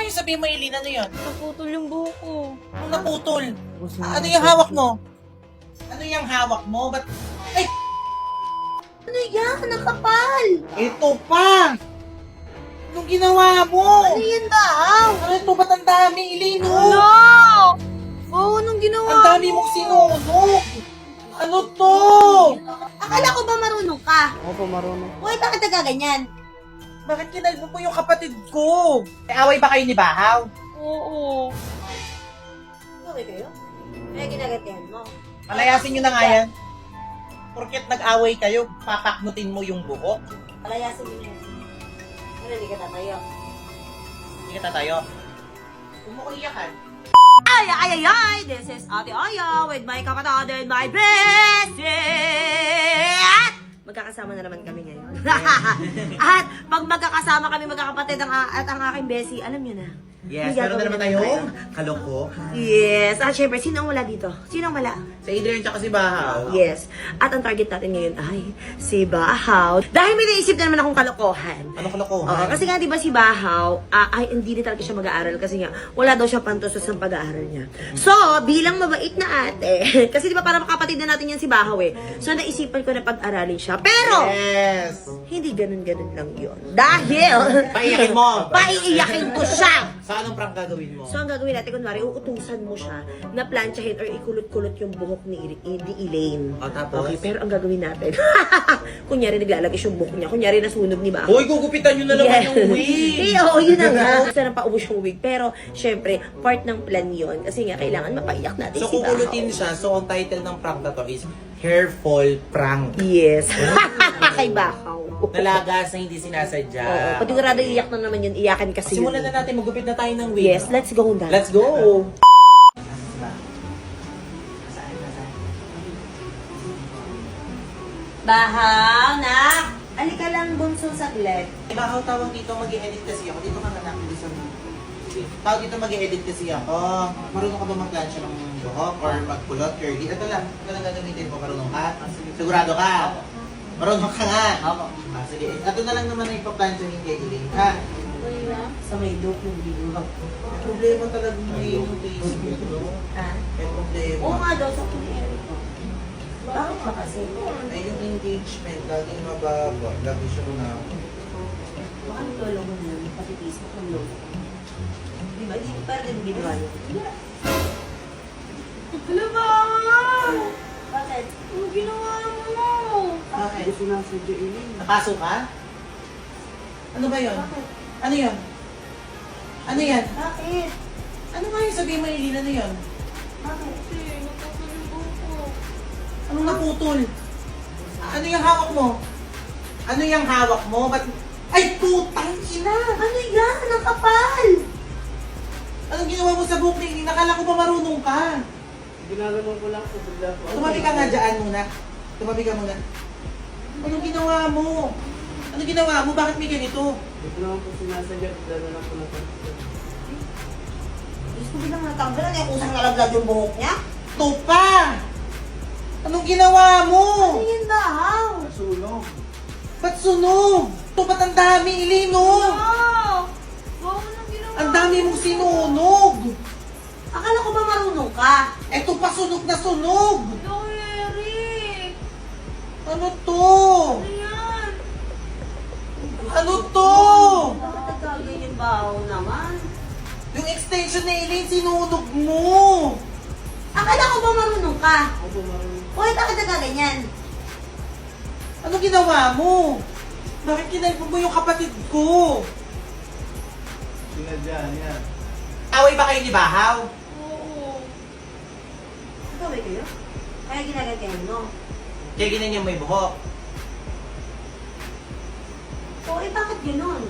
nga yung sabihin mo, Eileen? Ano yun? Naputol yung buhok ko. Ano naputol? Ano yung hawak mo? Ano yung hawak mo? Ba't... Ay! Ano yan? Nakapal! Ito pa! Anong ginawa mo? Ano yan ba? Ano ito? Ba't ang dami, Eileen? Oh? No! Oo, anong ginawa Ang dami mong sinunog! Ano to? Akala ko ba marunong ka? Opo, marunong. Uy, bakit nagaganyan? Bakit kinalbo mo yung kapatid ko? Eh, away ba kayo ni Bahaw? Oo. Okay kayo? Kaya ginagatihan mo. Palayasin nyo na nga yan. Porket nag-away kayo, papaknutin mo yung buhok. Palayasin mo yan. Ano, hindi ka tatayo. Hindi ka tatayo. Huwag mo ko iyakan. Ay, ay, ay, ay! This is Ate Aya with my kapatid and my bestie! Magkakasama na naman kami ngayon. At pag magkakasama kami magkakapatid at ang aking bestie, alam nyo na. Yes, may meron na gagawin naman tayo. tayong kaloko. Yes. At syempre, sino ang wala dito? Sino ang wala? Sa Adrian tsaka si Bahaw. Yes. At ang target natin ngayon ay si Bahaw. Dahil may naisip na naman akong kalokohan. Ano kalokohan? Oo, kasi nga 'di ba si Bahaw, ay hindi na talaga siya mag-aaral kasi nga wala daw siya pantos sa pag-aaral niya. So, bilang mabait na ate, kasi 'di ba para kapatid na natin yan si Bahaw eh. So naisipan ko na pag-aralin siya. Pero Yes! hindi ganun-ganun lang 'yon. Dahil Paiyakin mo! paiiyakin ko siya. Sa anong prank gagawin mo? So, ang gagawin natin, kunwari, uutusan mo siya na planchahin or ikulot-kulot yung buhok ni Elaine. O, tapos? Okay, pero ang gagawin natin, kunyari naglalagis yung buhok niya, kunyari nasunog ni Bahaw. Hoy, gugupitan nyo na naman yung wig! Eh, oo, yun na nga. Gusto na paubos yung wig. Pero, syempre, part ng plan yun. Kasi nga, kailangan mapaiyak natin So, si Bahaw. kukulutin siya. So, ang title ng prank na to is Hair Fall Prank. Yes. Kay Bahaw. Nalagas na hindi sinasadya. Oo, patigurado iyak na naman yun. Iyakan kasi Simulan yun. na natin, magupit na tayo ng wig. Yes, let's go na. Let's go! Bahaw, na! Alika lang, bunso saglit. Bahaw, tawag dito, mag-i-edit kasi ako. Dito ka nga namin sa tawag dito, mag-i-edit kasi ako. Marunong ka ba mag-plancha ng buhok or magkulot, curly? Ito lang gagamitin mo. Marunong ka? Sigurado ka? Marunong ka nga? Opo. Sige, ito na lang naman ang ipa-plancha ni Elaine, ha? Sa may dope ng video. Problema talaga ngayon yung Facebook, no? Ah? May problema. Oo nga daw, sa kunyari ko. Bakit ba kasi? Ay, yung engagement, laging mababa. Lagi siya na. Baka nagtulong mo na, pati Facebook ng lolo. Di ba? Di parang din ginawa niya. Hello ba? Bakit? Ano ginawa mo? Bakit? Sinasadya ilin. Napasok ka? Ano ba yun? Bakit? Ano yun? Ano yan? Bakit? Ano nga yung sabihin mo, Eileen? Ano yun? Bakit? Naputol yung buhok ko. Anong naputol? Ano yung hawak mo? Ano yung hawak mo? Ba't... Ay, putang ina! Ano yan? Ang kapal! Anong ginawa mo sa buhok ni Eileen? Nakala ko ba marunong ka? Ginaganon ko lang po bigla po. Tumabi ka nga dyan muna. Tumabi ka muna. Anong ginawa mo? Anong ginawa mo? Bakit may ganito? Hindi ko naman po sinasadya. Bigla na lang po napansin. Diyos ko bilang natanggalan eh. Kusang nalaglag yung buhok niya. Ito pa! Anong ginawa mo? Ano yan ba, Haw? Nasunog. Ba't sunog? Ito ba't ang dami, Eileen, no? Wow! Wow, anong ginawa? Ang dami mong sinunog! Akala ko ba marunong ka? Eto pa sunog na sunog! Hello, Eric! Ano to? Ano yan? Ano to? Bakit nagkagay yung baho naman? Yung extension na Eileen, sinunog mo! Akala ko ba marunong ka? Opo, marunong. Uy, bakit nagkaganyan? Ano ginawa mo? Bakit kinalpo mo yung kapatid ko? Sinadya niya. Away ba kayo ni Bahaw? Oo. Nagkaway kayo? Kaya ginagatihan mo? Kaya ginanyan mo yung buhok. Oo, bakit gano'n?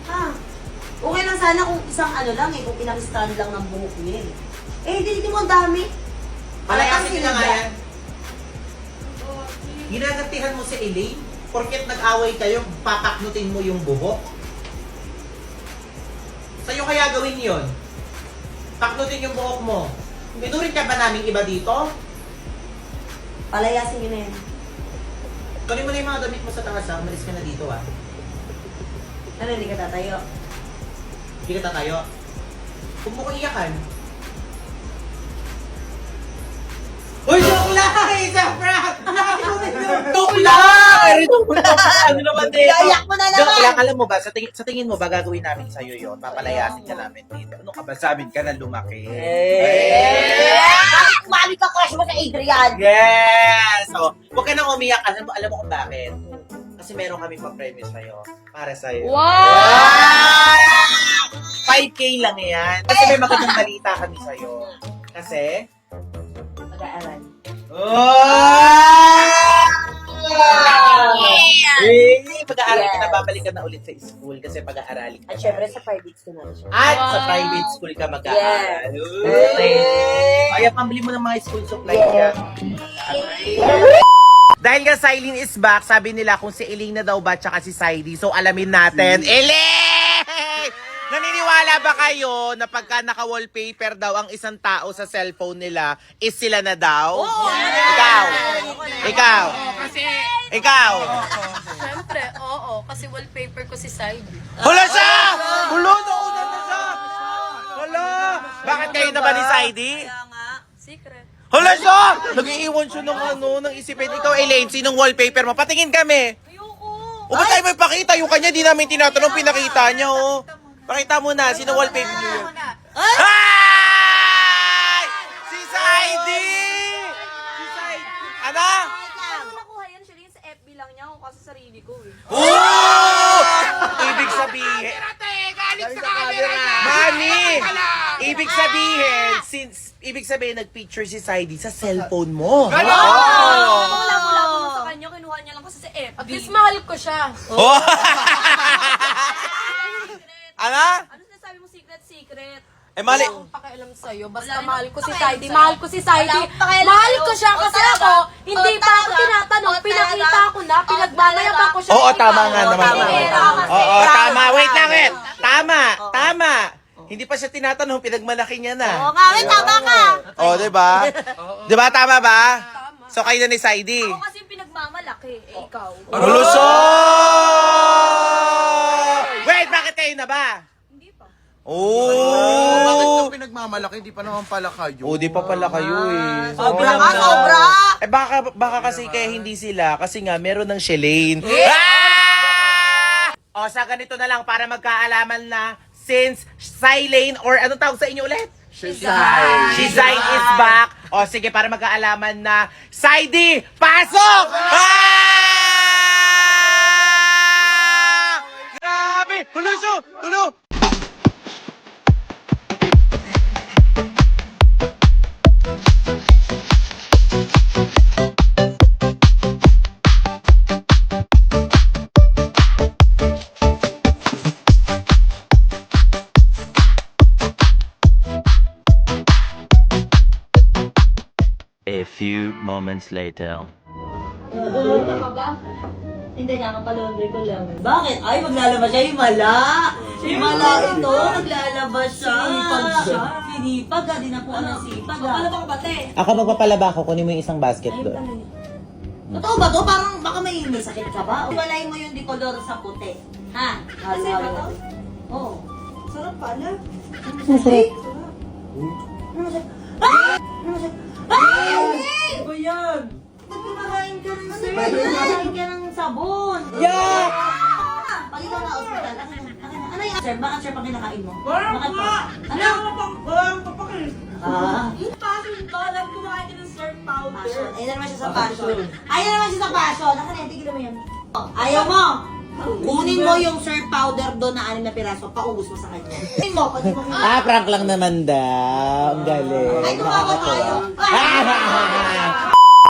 Ha? Okay lang sana kung isang ano lang eh, kung ilang stand lang ng buhok niya eh. Eh, hindi mo ang dami. Palayasin nyo na nga sinadya. yan. Ginagatihan mo si Eileen? Porket nag-away kayo, papaknutin mo yung buhok? Sa'yo kaya gawin yon? Paknutin yung buhok mo. Pinurin ka ba namin iba dito? Palayasin nyo na yan. Kunin mo na yung mga damit mo sa taas ha. Umalis ka na dito ha. Ano, hindi ka tatayo? Hindi ka tatayo. Huwag mo ko iyakan. Uy, joke lang! Isa prank! Joke lang! Ano naman dito? Iyak mo na naman! Joke lang, alam mo ba, sa tingin mo ba gagawin namin sa'yo yun? Papalayasin ka namin dito. Ano ka ba? Sa amin ka na lumaki. Bakit kumali ka crush mo sa Adrian? Yes! So, huwag ka nang umiyak. Alam mo kung bakit? Kasi meron kami pa-premium sa'yo. Para sa'yo. Wow! 5K lang yan. Kasi may magandang balita kami sa'yo. Kasi... Mag-aaral. Pag-aaral ka na, babalik ka na ulit sa school kasi pag-aaralin ka. At syempre sa private school na siya. At sa private school ka mag-aaral. Kaya pambili mo ng mga school supply niya. Dahil nga Silene is back, sabi nila kung si Eling na daw ba tsaka si Saidi. So alamin natin. Eling! Naniniwala ba kayo na pagka naka-wallpaper daw ang isang tao sa cellphone nila, is sila na daw? Ikaw? Ikaw? Ikaw? Siyempre, oo. Kasi wallpaper ko si Saidi. Hula siya! Hula! Nauna na siya! Hala! Bakit kayo na ba ni Saidi? Secret. Hala siya! Nag-iiwan siya ng ng isipin. Ikaw, Elaine, sinong wallpaper mo? Patingin kami! Ayoko. O ba't tayo may pakita? Yung kanya, di namin tinatanong, pinakita niya, oh. Pakita mo na, sino wallpaper niyo yun? Ay! Si Saidi! Si Saidi! Ano? Ano nakuha yan? Siya sa FB lang niya. Ako kasi sarili ko eh. Oh! Ibig sabihin... Mami! Ibig sabihin, nag-picture si Saidi sa cellphone mo. Ang labo-labo mo sa kanya. Kinuha niya lang kasi sa FB. At least mahal ko siya. Oh! Ano? Ano sinasabi mo secret? Eh, mali. Wala akong pakialam sa'yo. Basta mahal ko si Saidi. Mahal ko si Saidi. Mahal ko siya kasi ako, hindi pa ako tinatanong. Pinakita ko na. Pinagmamayaban ko siya. Oo, tama nga naman. Tama. Oo, tama. Wait lang, wait. Tama. Hindi pa siya tinatanong, pinagmalaki niya na. Oo nga, tama ka! Oh, di ba? Di ba, tama ba? So, kayo na ni Saidi. Ako kasi yung pinagmamalaki. Eh, ikaw. Huluso! Wait, bakit kayo na ba? Hindi pa. Bakit Oh! ka pinagmamalaki? Di pa naman pala kayo. Oh, di pa pala kayo eh. Sobra ka, sobra! Eh baka kasi kaya hindi sila kasi nga meron ng Shelane. Ah! O sa ganito na lang para magkaalaman na since Silene or anong tawag sa inyo ulit? Shizine is back. O sige para magkaalaman na Saidi, pasok! Ah! Grabe! Tulo! A few moments later. Hindi nga, kapalondre ko lang. Bakit? Ay, maglalabas siya. Himala! Himala ito. Maglalabas siya. Sinipag siya. Sinipag ha. Di na po ang sipag ha. Ano ba kabate? Ako magpapalaba ko, kunin mo yung isang basket doon. Totoo ba to? Parang baka may sakit ka ba? Walayin mo yung decolor sa puti. Ha? Kasi ba to? Oo. Sarap pala. Masarap. Masarap. Ay! Ba yan? Ba't kumakain ka ng sir? Kumakain ka ng sabon. Yeah! Pag ikaw na hospital, ano yung sir? Bakit sir pag kinakain mo? Bakit pa? Ano? Walang papakil. Passion to. Alam kumakain ka ng surf powder. Passion. Ayun naman siya sa passion. Ayun naman siya sa passion. Tignan mo yan. Ayaw mo. Kunin mo yung surf powder doon na 6 na piraso. Paubos mo sa kanya. Kunin mo. Prank lang naman daw. Ang galing. Ay, tumawa tayo.